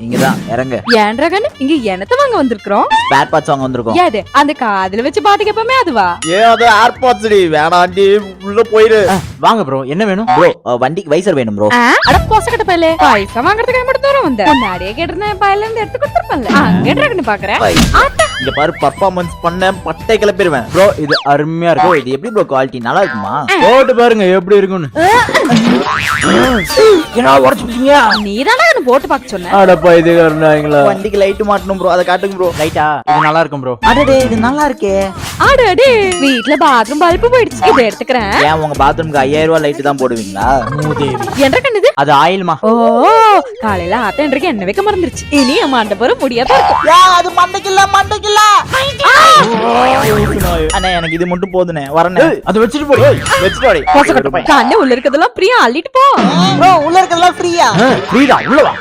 இங்கதான் இறங்க. ஏன்டா கண்ணு இங்க என்னத்த வாங்க வந்திருக்கோம்? ஸ்பேர் பார்ட்ஸ் வாங்க வந்திருக்கோம். ஏது அந்த காதுல வச்சு பாட்டு கேப்பமே அதுவா? அது ஏர்பாட்ஸ் டி. வேணாண்டி, உள்ள போயிரு. வாங்க ப்ரோ, என்ன வேணும் ப்ரோ? வண்டிக்கு வைசர் வேணும் ப்ரோ. அட போசக்கட்ட பையலே, பைசா வாங்குறதுக்கு மட்டும் தூரம் வந்த. முன்னாடியே கேட்டிருந்தேன், பையில இருந்து எடுத்து கொடுத்துருப்பேன்ல. அங்க கண்ணு பாக்குறேன். இங்க பாரு, பர்ஃபார்மன்ஸ் பண்ண பட்டை கிளப்பிடுவேன். ப்ரோ. இது அருமையா ப்ரோ, இருக்கு. இது எப்படி ப்ரோ குவாலிட்டி? நல்லா இருக்குமா? போட்டு பாருங்க எப்படி இருக்குன்னு. என்ன உடைச்சிட்டீங்க? நீதானே கண்ணு போட்டு பாக்க சொன்ன. அடப்பா இது கருணாங்களா. வண்டிக்கு லைட் மாட்டணும் ப்ரோ, அதை காட்டுங்க ப்ரோ. ரைட்டா, இது நல்லா இருக்கும் ப்ரோ. அடடே, இது நல்லா இருக்கே. அடடே, வீட்ல பாத்ரூம் பல்பு போயிடுச்சு, இதை எடுத்துக்கிறேன். ஏன் உங்க பாத்ரூம்க்கு 5000 ரூபாய் லைட் தான் போடுவீங்களா? மூதேவி. என்ன கண்ணு இது? அது ஆயில்மா. ஓ, காலையில ஆத்தன்றைக்கு என்ன வைக்க மறந்துருச்சு. இனி என் மண்ட போற முடியாத இருக்கும். அது மண்டைக்கில்ல. அண்ணே, எனக்கு இது மட்டும் போதுனே. வரனே. அதை வச்சுட்டு போடி. வச்சுட்டு வாடி. கண்ணு உள்ள இருக்கதெல்லாம் பிரியா அள்ளிட்டு போ. ப்ரோ, உள்ள இருக்கதெல்லாம் ஃப்ரீயா? ஃப்ரீடா, உள்ள வா.